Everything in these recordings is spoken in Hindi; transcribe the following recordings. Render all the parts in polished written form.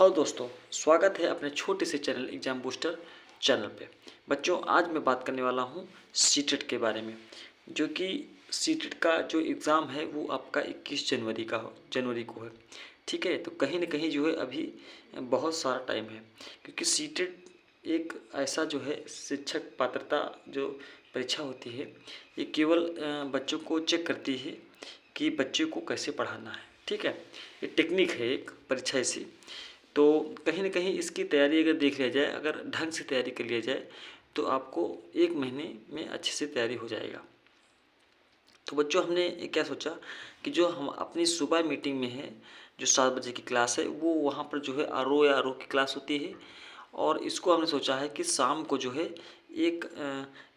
हेलो दोस्तों, स्वागत है अपने छोटे से चैनल एग्ज़ाम बूस्टर चैनल पे। बच्चों, आज मैं बात करने वाला हूँ सीटेट के बारे में, जो कि सीटेट का जो एग्ज़ाम है वो आपका 21 जनवरी को है। ठीक है, तो कहीं ना कहीं जो है अभी बहुत सारा टाइम है, क्योंकि सीटेट एक ऐसा जो है शिक्षक पात्रता जो परीक्षा होती है, ये केवल बच्चों को चेक करती है कि बच्चे को कैसे पढ़ाना है। ठीक है, ये टेक्निक है एक परीक्षा ऐसी। तो कहीं ना कहीं इसकी तैयारी अगर देख लिया जाए, अगर ढंग से तैयारी कर लिया जाए, तो आपको 1 महीने में अच्छे से तैयारी हो जाएगा। तो बच्चों, हमने क्या सोचा कि जो हम अपनी सुबह मीटिंग में है, जो 7 बजे की क्लास है, वो वहाँ पर जो है आरओ या आरओ की क्लास होती है, और इसको हमने सोचा है कि शाम को जो है एक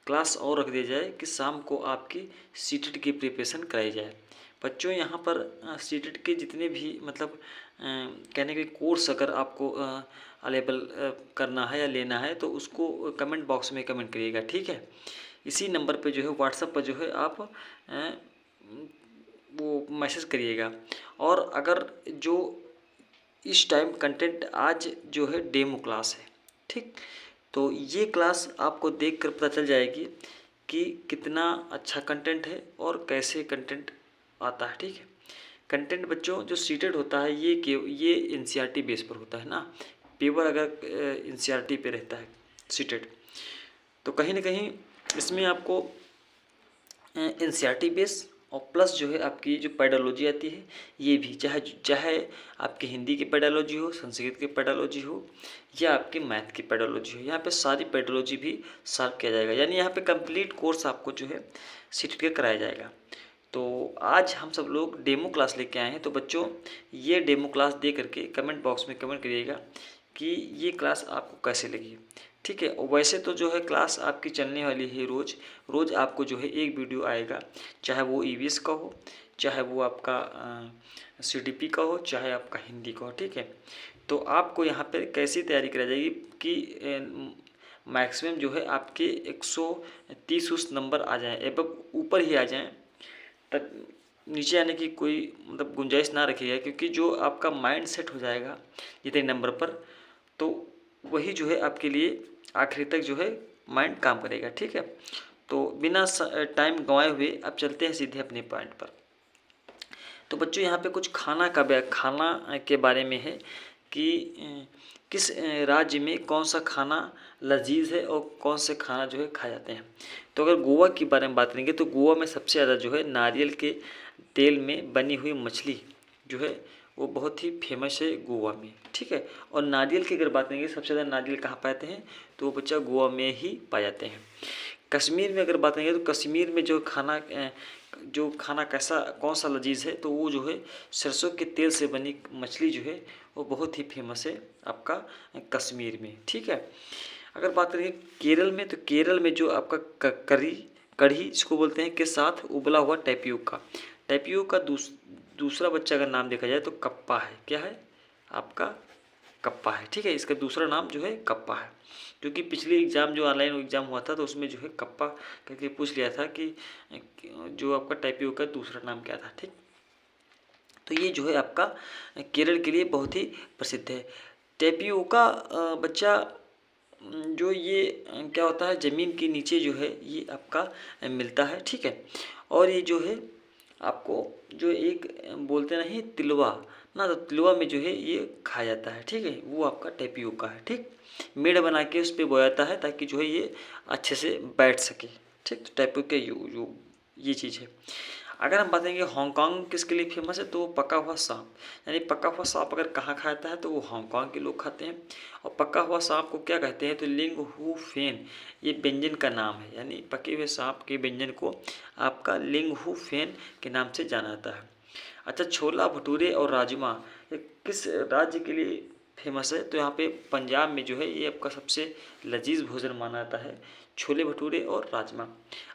क्लास और रख दिया जाए कि शाम को आपकी सीटेट की प्रिपरेशन कराई जाए। बच्चों, यहाँ पर सीटेट के जितने भी मतलब कहने के कोर्स अगर आपको अवेलेबल करना है या लेना है, तो उसको कमेंट बॉक्स में कमेंट करिएगा। ठीक है, इसी नंबर पे जो है व्हाट्सएप पर जो है आप वो मैसेज करिएगा। और अगर जो इस टाइम कंटेंट आज जो है डेमो क्लास है, ठीक, तो ये क्लास आपको देखकर पता चल जाएगी कि कितना अच्छा कंटेंट है और कैसे कंटेंट आता है। ठीक है, कंटेंट बच्चों जो सीटेड होता है ये एनसीईआरटी बेस पर होता है ना। पेपर अगर एनसीईआरटी पे रहता है सीटेड, तो कहीं ना कहीं इसमें आपको एनसीईआरटी बेस और प्लस जो है आपकी जो पेडालॉजी आती है, ये भी चाहे चाहे आपकी हिंदी की पेडालॉजी हो, संस्कृत की पेडालॉजी हो, या आपकी मैथ की पेडालॉजी हो, यहाँ पे सारी पेडालॉजी भी सॉल्व किया जाएगा। यानी यहाँ पे कंप्लीट कोर्स आपको जो है सीटेट के कराया जाएगा। तो आज हम सब लोग डेमो क्लास लेके आए हैं। तो बच्चों, ये डेमो क्लास दे करके कमेंट बॉक्स में कमेंट करिएगा कि ये क्लास आपको कैसे लगी। ठीक है, और वैसे तो जो है क्लास आपकी चलने वाली है रोज़ रोज़ आपको जो है एक वीडियो आएगा, चाहे वो ईवीएस का हो, चाहे वो आपका सीडीपी का हो, चाहे आपका हिंदी का हो। ठीक है, तो आपको यहाँ पर कैसी तैयारी कराई जाएगी कि मैक्सिमम जो है आपके 130 उस नंबर आ जाएँ, एबव ऊपर ही आ जाएँ, तक नीचे आने की कोई मतलब गुंजाइश ना रखिएगा। क्योंकि जो आपका माइंड सेट हो जाएगा इतने नंबर पर, तो वही जो है आपके लिए आखिरी तक जो है माइंड काम करेगा। ठीक है, तो बिना टाइम गंवाए हुए अब चलते हैं सीधे अपने पॉइंट पर। तो बच्चों, यहाँ पे कुछ खाना के बारे में है कि किस राज्य में कौन सा खाना लजीज है और कौन से खाना जो है खाए जाते हैं। तो अगर गोवा के बारे में बात करेंगे, तो गोवा में सबसे ज़्यादा जो है नारियल के तेल में बनी हुई मछली जो है वो बहुत ही फेमस है गोवा में। ठीक है, और नारियल की अगर बात करेंगे, सबसे ज़्यादा नारियल कहाँ पाते हैं, तो वो बच्चा गोवा में ही पाए जाते हैं। कश्मीर में अगर बात करेंगे, तो कश्मीर में जो खाना कैसा कौन सा लजीज है, तो वो जो है सरसों के तेल से बनी मछली जो है वो बहुत ही फेमस है आपका कश्मीर में। ठीक है, अगर बात करेंगे केरल में, तो केरल में जो आपका कढ़ी जिसको बोलते हैं, के साथ उबला हुआ टैपियोका दूसरा बच्चा अगर नाम देखा जाए तो कप्पा है। क्या है आपका? कप्पा है। ठीक है, इसका दूसरा नाम जो है कप्पा है, क्योंकि पिछले एग्ज़ाम जो ऑनलाइन एग्ज़ाम हुआ था, तो उसमें जो है कप्पा करके पूछ लिया था कि जो आपका टैपियोका दूसरा नाम क्या था। ठीक, तो ये जो है आपका केरल के लिए बहुत ही प्रसिद्ध है। टैपियोका बच्चा जो ये क्या होता है, ज़मीन के नीचे जो है ये आपका मिलता है। ठीक है, और ये जो है आपको जो एक बोलते नहीं तिलवा ना, तो तिलवा में जो है ये खाया जाता है। ठीक है, वो आपका टैपियोका है। ठीक, मेड़ बना के उस पर बोया जाता है ताकि जो है ये अच्छे से बैठ सके। ठीक, तो टैपियोका ये चीज़ है। अगर हम बताएंगे हांगकांग किसके लिए फेमस है, तो वो पका हुआ सांप, यानी पका हुआ सांप अगर कहाँ खाता है, तो वो हांगकांग के लोग खाते हैं। और पका हुआ सांप को क्या कहते हैं, तो लिंग हु फेन, ये व्यंजन का नाम है। यानी पके हुए सांप के व्यंजन को आपका लिंग हु फेन के नाम से जाना जाता है। अच्छा, छोला भटूरे और राजमा ये किस राज्य के लिए फेमस है, तो यहाँ पे पंजाब में जो है ये आपका सबसे लजीज भोजन माना जाता है, छोले भटूरे और राजमा।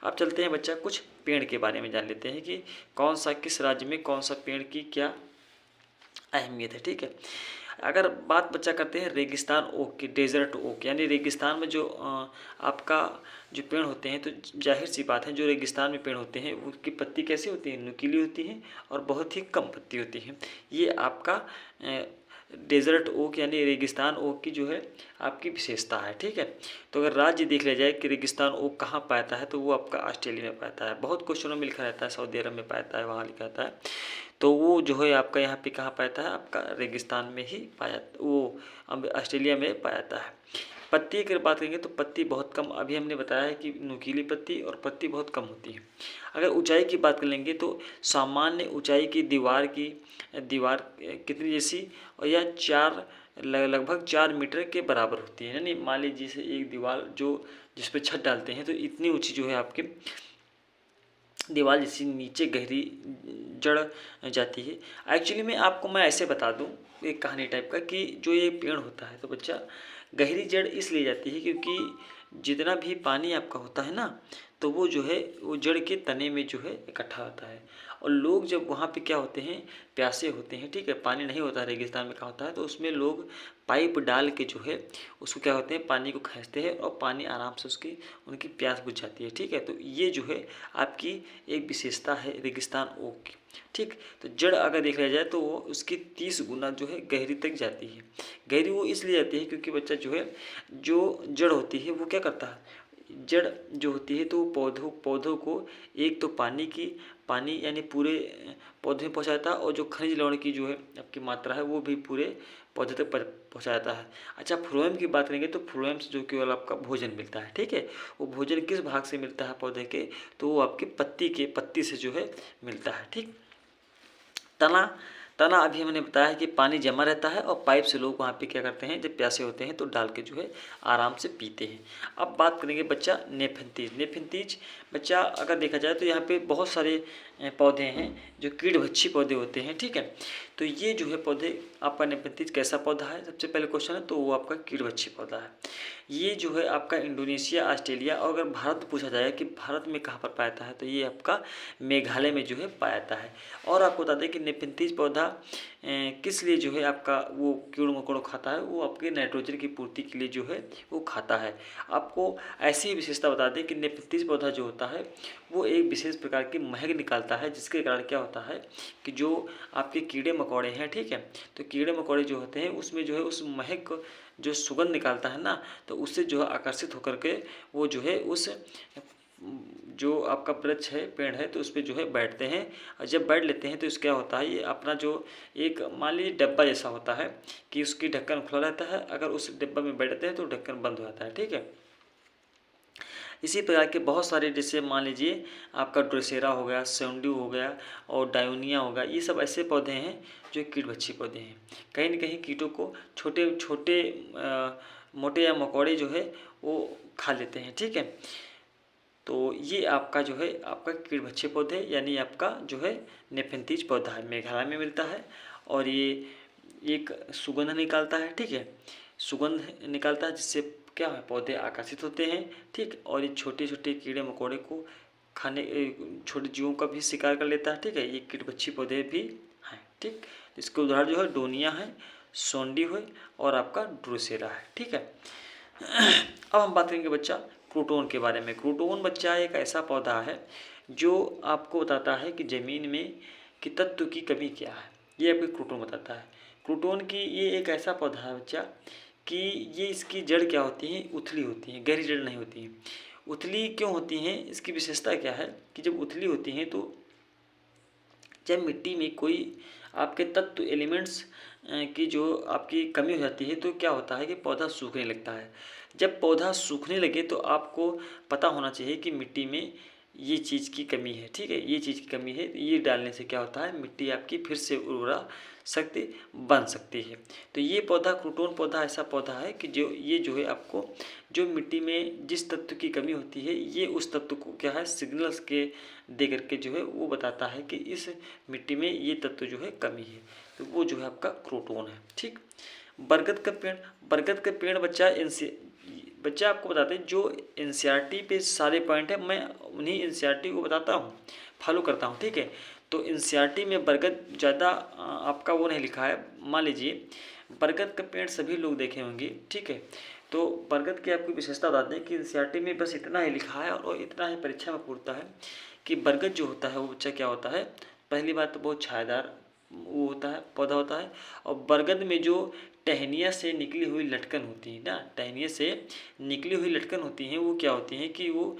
अब चलते हैं बच्चा कुछ पेड़ के बारे में जान लेते हैं कि कौन सा किस राज्य में कौन सा पेड़ की क्या अहमियत है। ठीक है, अगर बात बच्चा करते हैं रेगिस्तान ओक की, डेजर्ट ओक, यानी रेगिस्तान में जो आपका जो पेड़ होते हैं, तो जाहिर सी बात है जो रेगिस्तान में पेड़ होते हैं उसकी पत्ती कैसी होती है, नुकीली होती हैं और बहुत ही कम पत्ती होती हैं। ये आपका डेजर्ट ओक यानी रेगिस्तान ओक की जो है आपकी विशेषता है। ठीक है, तो अगर राज्य देख लिया जाए कि रेगिस्तान ओक कहाँ पाता है तो वो आपका ऑस्ट्रेलिया में पाता है। बहुत क्वेश्चनों में लिखा रहता है सऊदी अरब में पाता है, वहाँ लिखा रहता है, तो वो जो है आपका यहाँ पे कहाँ पाता है, आपका रेगिस्तान में ही पाया, वो ऑस्ट्रेलिया में पाया जाता है। पत्ती की बात करेंगे तो पत्ती बहुत कम, अभी हमने बताया है कि नुकीली पत्ती और पत्ती बहुत कम होती है। अगर ऊंचाई की बात कर लेंगे तो सामान्य ऊंचाई की दीवार कितनी जैसी, और यह लगभग 4 मीटर के बराबर होती है। यानी मान लीजिए जैसे एक दीवार जो जिस पर छत डालते हैं तो इतनी ऊंची जो है आपके दीवार जैसी नीचे गहरी जड़ जाती है। एक्चुअली में आपको मैं ऐसे बता दूं एक कहानी टाइप का कि जो ये पेड़ होता है तो बच्चा गहरी जड़ इसलिए जाती है क्योंकि जितना भी पानी आपका होता है ना तो वो जो है वो जड़ के तने में जो है इकट्ठा होता है। और लोग जब वहाँ पे क्या होते हैं, प्यासे होते हैं, ठीक है, पानी नहीं होता है, रेगिस्तान में कहाँ होता है, तो उसमें लोग पाइप डाल के जो है उसको क्या होते हैं, पानी को खींचते हैं और पानी आराम से उनकी प्यास बुझ जाती है। ठीक है, तो ये जो है आपकी एक विशेषता है रेगिस्तान ओक की। ठीक, तो जड़ अगर देख लिया जाए तो वो उसकी 30 गुना जो है गहरी तक जाती है। गहरी वो इसलिए जाती है क्योंकि बच्चा जो है जो जड़ होती है वो क्या करता है, जड़ जो होती है तो पौधों को एक तो पानी यानी पूरे पौधे में पहुँचाता है, और जो खनिज लवण की जो है आपकी मात्रा है वो भी पूरे पौधे तक पहुँचाता है। अच्छा, फ्लोएम की बात करेंगे तो फ्लोएम से जो केवल आपका भोजन मिलता है। ठीक है, वो भोजन किस भाग से मिलता है पौधे के, तो वो आपकी पत्ती से जो है मिलता है। ठीक, तना अभी हमने बताया कि पानी जमा रहता है और पाइप से लोग वहाँ पे क्या करते हैं, जब प्यासे होते हैं तो डाल के जो है आराम से पीते हैं। अब बात करेंगे बच्चा नेफेंथीज बच्चा अगर देखा जाए तो यहाँ पे बहुत सारे पौधे हैं जो कीड़भक्षी पौधे होते हैं। ठीक है, तो ये जो है पौधे आपका नेफेंथीज कैसा पौधा है, सबसे पहले क्वेश्चन है तो वो आपका कीड़भक्षी पौधा है। ये जो है आपका इंडोनेशिया, ऑस्ट्रेलिया, और अगर भारत पूछा जाए कि भारत में कहाँ पर पाया जाता है तो ये आपका मेघालय में जो है पाया जाता है। और आपको बता दें कि नेफेंथीज पौधा किस लिए जो है आपका वो कीड़ मकोड़ों खाता है, वो आपके नाइट्रोजन की पूर्ति के लिए जो है वो खाता है। आपको ऐसी विशेषता बता दें कि नेफेंथीज पौधा जो होता है वो एक विशेष प्रकार की महक निकालता है, जिसके कारण क्या होता है कि जो आपके कीड़े मकोड़े हैं, ठीक है, तो कीड़े मकोड़े जो होते हैं उसमें जो है उस महक जो सुगंध निकालता है ना, तो उससे जो है आकर्षित होकर के वो जो है उस जो आपका वृक्ष है, पेड़ है, तो उस पर जो है बैठते हैं। और जब बैठ लेते हैं तो इस क्या होता है, ये अपना जो एक मान लीजिए डब्बा जैसा होता है कि उसकी ढक्कन खुला रहता है, अगर उस डिब्बा में बैठते हैं तो ढक्कन बंद हो जाता है। ठीक है, इसी प्रकार के बहुत सारे, जैसे मान लीजिए आपका ड्रोसेरा हो गया, सेंडू हो गया और डायोनिया हो गया, ये सब ऐसे पौधे हैं जो कीड़भक्षी पौधे हैं। कहीं न कहीं कीटों को छोटे छोटे मोटे या मकोड़े जो है वो खा लेते हैं। ठीक है, तो ये आपका जो है आपका कीड़भक्षी पौधे यानी आपका जो है नेफेंथीज पौधा है, मेघालय में मिलता है और ये एक सुगंध निकालता है। ठीक है, सुगंध निकालता है जिससे क्या है पौधे आकर्षित होते हैं। ठीक, और ये छोटे छोटे कीड़े मकोड़े को खाने, छोटे जीवों का भी शिकार कर लेता है। ठीक है, ये कीड़भक्षी पौधे भी हैं। ठीक, इसके उदाहरण जो है डोनिया है, सोंडी है और आपका ड्रोसेरा है। ठीक है, अब हम बात करेंगे बच्चा क्रूटोन के बारे में। क्रूटोन बच्चा एक ऐसा पौधा है जो आपको बताता है कि ज़मीन में कि तत्व की कमी क्या है, ये आपको क्रूटोन बताता है। क्रूटोन की ये एक ऐसा पौधा है बच्चा कि ये इसकी जड़ क्या होती है, उथली होती है, गहरी जड़ नहीं होती है। उथली क्यों होती हैं, इसकी विशेषता क्या है कि जब उथली होती हैं तो जब मिट्टी में कोई आपके तत्व एलिमेंट्स की जो आपकी कमी हो जाती है तो क्या होता है कि पौधा सूखने लगता है। जब पौधा सूखने लगे तो आपको पता होना चाहिए कि मिट्टी में ये चीज़ की कमी है। ठीक है, ये चीज़ की कमी है, ये डालने से क्या होता है मिट्टी आपकी फिर से उर्वरा शक्ति बन सकती है। तो ये पौधा क्रूटोन पौधा ऐसा पौधा है कि जो है आपको जो मिट्टी में जिस तत्व की कमी होती है ये उस तत्व को क्या है सिग्नल्स के दे करके जो है वो बताता है कि इस मिट्टी में ये तत्व जो है कमी है, तो वो जो है आपका क्रूटोन है। ठीक, बरगद का पेड़ बच्चा आपको बताते हैं जो एनसीईआरटी पे सारे पॉइंट है, मैं उन्हीं एनसीईआरटी को बताता हूँ, फॉलो करता हूँ। ठीक है, तो एनसीईआरटी में बरगद ज़्यादा आपका वो नहीं लिखा है। मान लीजिए बरगद का पेड़ सभी लोग देखे होंगे। ठीक है, तो बरगद की आपकी विशेषता बताते हैं कि एनसीईआरटी में बस इतना ही लिखा है और इतना ही परीक्षा में पूछता है कि बरगद जो होता है वो बच्चा क्या होता है, पहली बात तो बहुत छायादार वो होता है, पौधा होता है। और बरगद में जो टहनियाँ से निकली हुई लटकन होती है ना, टहनियाँ से निकली हुई लटकन होती हैं, वो क्या होती हैं कि वो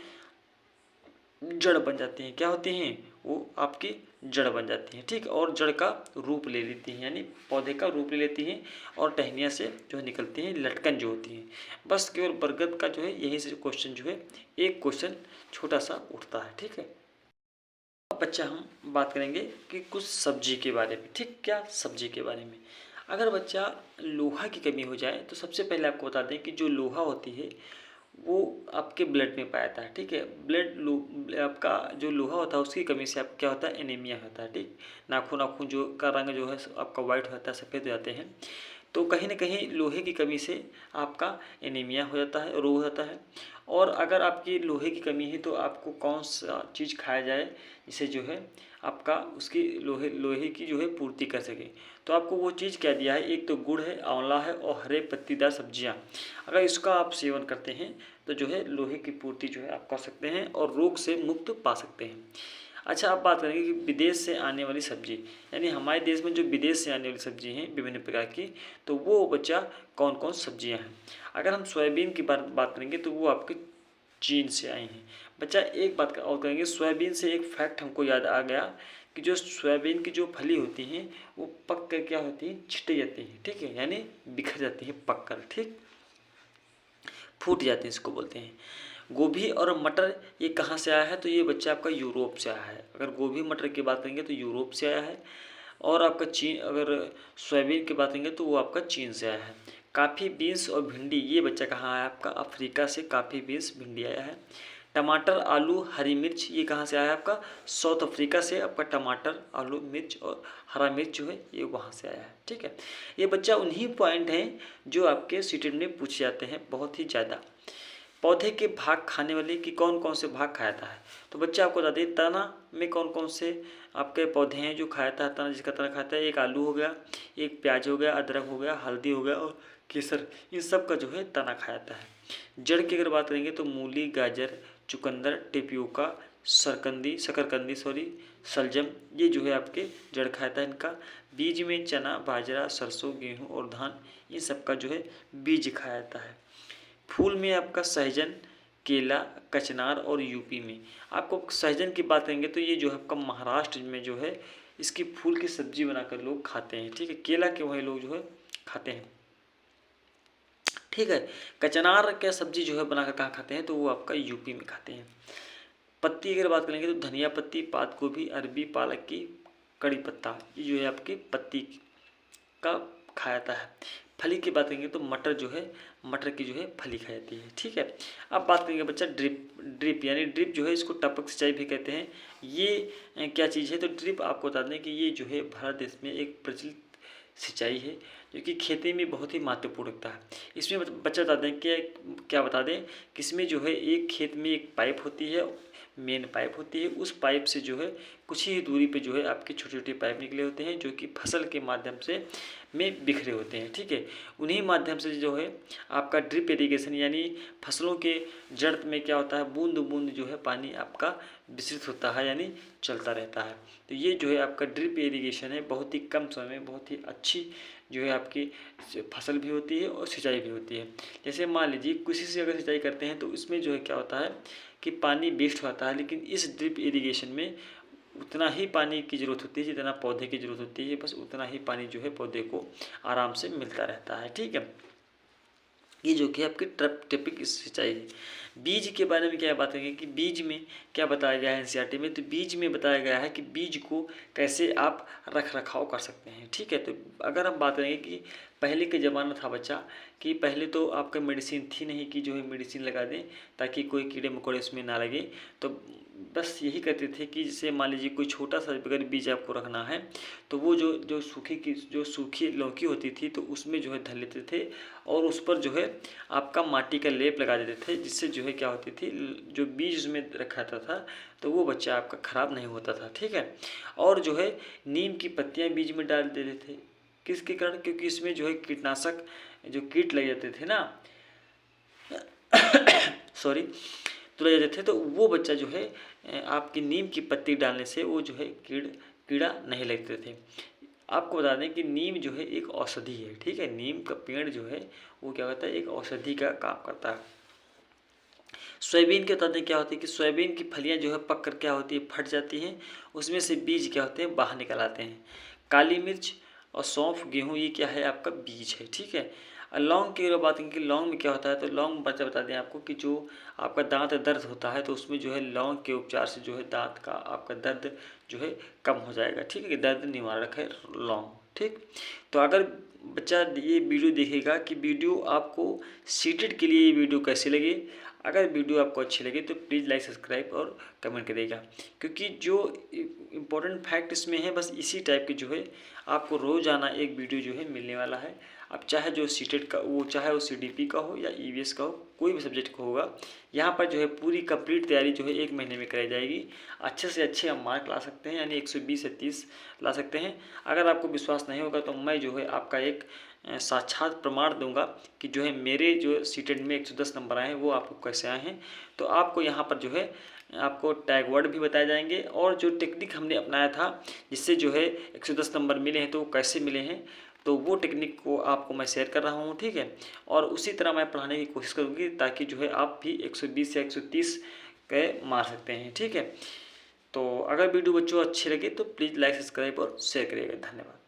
जड़ बन जाती हैं। क्या होती हैं? वो आपकी जड़ बन जाती हैं, ठीक। और जड़ का रूप ले लेती हैं, यानी पौधे का रूप ले लेती हैं। और टहनियाँ से जो है निकलती हैं लटकन जो होती हैं। बस केवल बरगद का जो है यहीं से क्वेश्चन जो है, एक क्वेश्चन छोटा सा उठता है, ठीक है। अब बच्चा हम बात करेंगे कि कुछ सब्जी के बारे में, ठीक। क्या? सब्जी के बारे में। अगर बच्चा लोहा की कमी हो जाए तो सबसे पहले आपको बता दें कि जो लोहा होती है वो आपके ब्लड में पाया जाता है, ठीक है। आपका जो लोहा होता है उसकी कमी से आप क्या होता है, एनीमिया होता है, ठीक। नाखून जो का रंग जो है आपका वाइट होता है, सफ़ेद हो जाते हैं। तो कहीं ना कहीं लोहे की कमी से आपका एनीमिया हो जाता है, रोग होता है। और अगर आपकी लोहे की कमी है तो आपको कौन सा चीज़ खाया जाए जिसे जो है आपका उसकी लोहे की जो है पूर्ति कर सके। तो आपको वो चीज़ क्या दिया है, एक तो गुड़ है, आंवला है और हरे पत्तीदार सब्जियां। अगर इसका आप सेवन करते हैं तो जो है लोहे की पूर्ति जो है आप कर सकते हैं और रोग से मुक्त पा सकते हैं। अच्छा, आप बात करेंगे कि विदेश से आने वाली सब्जी, यानी हमारे देश में जो विदेश से आने वाली सब्जी हैं विभिन्न प्रकार की, तो वो बच्चा कौन कौन सब्जियां हैं। अगर हम सोयाबीन की बात करेंगे तो वो आपके चीन से आई हैं। बच्चा एक बात और करेंगे, सोयाबीन से एक फैक्ट हमको याद आ गया कि जो सोयाबीन की जो फली होती हैं वो पक कर क्या होती हैं, छिट जाती हैं, ठीक है, यानी बिखर जाती हैं पक कर, ठीक, फूट जाती हैं, इसको बोलते हैं। गोभी और मटर ये कहाँ से आया है, तो ये बच्चा आपका यूरोप से आया है। अगर गोभी मटर की बात करेंगे तो यूरोप से आया है। और आपका चीन, अगर सोयाबीन की बात करेंगे तो वो आपका चीन से आया है। काफ़ी बीन्स और भिंडी ये बच्चा कहाँ आया आपका, अफ्रीका से काफ़ी बीन्स भिंडी आया है। टमाटर आलू हरी मिर्च ये कहाँ से आया आपका, साउथ अफ्रीका से आपका टमाटर आलू मिर्च और हरा मिर्च जो है ये वहाँ से आया है, ठीक है। ये बच्चा उन्हीं पॉइंट हैं जो आपके सीटेट में पूछे जाते हैं बहुत ही ज़्यादा। पौधे के भाग खाने वाले कि कौन कौन से भाग खाता है, तो बच्चा आपको बता दें तना में कौन कौन से आपके पौधे हैं जो खाता है। तना जिसका तना खाता है, एक आलू हो गया, एक प्याज हो गया, अदरक हो गया, हल्दी हो गया और केसर, इन सब का जो है तना खाता है। जड़ की अगर बात करेंगे तो मूली, गाजर, चुकंदर, टेपियोका, शकरकंदी शलजम ये जो है आपके जड़ खाता है इनका। बीज में चना, बाजरा, सरसों, गेहूँ और धान इन सब का जो है बीज खाया जाता है। फूल में आपका सहजन, केला, कचनार और यूपी में आपको सहजन की बात करेंगे तो ये जो है आपका महाराष्ट्र में जो है इसकी फूल की सब्जी बनाकर लोग खाते हैं, ठीक है। केला के वही लोग जो है खाते हैं, ठीक है। कचनार का सब्जी जो है बनाकर कहाँ खाते हैं, तो वो आपका यूपी में खाते हैं। पत्ती की अगर बात करेंगे तो धनिया पत्ती, पात गोभी, अरबी, पालक की कड़ी पत्ता ये जो है आपकी पत्ती का खाया जाता है। फली की बात करेंगे तो मटर जो है, मटर की जो है फली खाई जाती है, ठीक है। अब बात करेंगे बच्चा ड्रिप यानी ड्रिप जो है इसको टपक सिंचाई भी कहते हैं। ये क्या चीज़ है, तो ड्रिप आपको बता दें कि ये जो है भारत देश में एक प्रचलित सिंचाई है जो कि खेती में बहुत ही महत्वपूर्ण रखता है। इसमें बच्चा बता दें कि क्या बता दें कि इसमें जो है एक खेत में एक पाइप होती है, मेन पाइप होती है। उस पाइप से जो है कुछ ही दूरी पे जो है आपके छोटे छोटे पाइप निकले होते हैं जो कि फसल के माध्यम से में बिखरे होते हैं, ठीक है। उन्हीं माध्यम से जो है आपका ड्रिप इरिगेशन यानी फसलों के जड़ में क्या होता है, बूंद बूंद जो है पानी आपका विस्तृत होता है यानी चलता रहता है। तो ये जो है आपका ड्रिप इरिगेशन है, बहुत ही कम समय में बहुत ही अच्छी जो है आपकी फसल भी होती है और सिंचाई भी होती है। जैसे मान लीजिए किसी से अगर सिंचाई करते हैं तो इसमें जो है क्या होता है कि पानी वेस्ट होता है, लेकिन इस ड्रिप इरिगेशन में उतना ही पानी की ज़रूरत होती है जितना पौधे की ज़रूरत होती है, बस उतना ही पानी जो है पौधे को आराम से मिलता रहता है, ठीक है। ये जो कि आपकी टिपिक सिंचाई है। बीज के बारे में क्या बात है कि बीज में क्या बताया गया है एनसीईआरटी में, तो बीज में बताया गया है कि बीज को कैसे आप रख रखाव कर सकते हैं, ठीक है। तो अगर हम बात करेंगे कि पहले के ज़माना था बच्चा कि पहले तो आपका मेडिसिन थी नहीं कि जो है मेडिसिन लगा दें ताकि कोई कीड़े मकोड़े उसमें ना लगे। तो बस यही करते थे कि जैसे मान लीजिए कोई छोटा सा अगर बीज आपको रखना है तो वो जो सूखी लौकी होती थी तो उसमें जो है धर लेते थे और उस पर जो है आपका माटी का लेप लगा देते थे, जिससे जो है क्या होती थी जो बीज उसमें रखा था तो वो बच्चा आपका ख़राब नहीं होता था, ठीक है। और जो है नीम की पत्तियाँ बीज में डाल देते थे, किसके कारण, क्योंकि इसमें जो है कीटनाशक जो कीट लग जाते थे ना सॉरी तो लग जाते थे, तो वो बच्चा जो है आपकी नीम की पत्ती डालने से वो जो है कीड़ा नहीं लगते थे। आपको बता दें कि नीम जो है एक औषधि है, ठीक है। नीम का पेड़ जो है वो क्या होता है, एक औषधि का काम करता है। सोयाबीन के बता दें क्या होती है कि सोयाबीन की फलियां जो है पक कर क्या होती है, फट जाती हैं, उसमें से बीज क्या होते हैं, बाहर निकल आते हैं। काली मिर्च और सौंफ, गेहूँ, ये क्या है, आपका बीज है, ठीक है। और लौंग की अगर बात करें कि लौंग में क्या होता है, तो लौंग बता दें आपको कि जो आपका दांत दर्द होता है तो उसमें जो है लौंग के उपचार से जो है दांत का आपका दर्द जो है कम हो जाएगा, ठीक है। दर्द निवारक है लौंग, ठीक। तो अगर बच्चा ये वीडियो देखेगा कि वीडियो आपको सीटेड के लिए ये वीडियो कैसी लगी, अगर वीडियो आपको अच्छी लगे तो प्लीज़ लाइक, सब्सक्राइब और कमेंट करिएगा, क्योंकि जो इम्पोर्टेंट फैक्ट इसमें है बस इसी टाइप के जो है आपको रोज़ाना एक वीडियो जो है मिलने वाला है। अब चाहे जो सीटेड का वो, चाहे वो सीडीपी का हो या ईवीएस का हो, कोई भी सब्जेक्ट का होगा, यहाँ पर जो है पूरी कंप्लीट तैयारी जो है 1 महीने में कराई जाएगी। अच्छे से अच्छे हम मार्क ला सकते हैं, यानी 120 से 30 ला सकते हैं। अगर आपको विश्वास नहीं होगा तो मैं जो है आपका एक साक्षात प्रमाण दूंगा कि जो है मेरे जो सीटेड में 110 नंबर आए हैं वो आपको कैसे आए हैं। तो आपको यहाँ पर जो है आपको टैग वर्ड भी बताए जाएंगे, और जो टेक्निक हमने अपनाया था जिससे जो है 110 नंबर मिले हैं तो वो कैसे मिले हैं, तो वो टेक्निक को आपको मैं शेयर कर रहा हूँ, ठीक है। और उसी तरह मैं पढ़ाने की कोशिश करूँगी ताकि जो है आप भी 120 या 130 के मार सकते हैं, ठीक है। तो अगर वीडियो बच्चों अच्छी लगे तो प्लीज़ लाइक, सब्सक्राइब और शेयर करिएगा। धन्यवाद।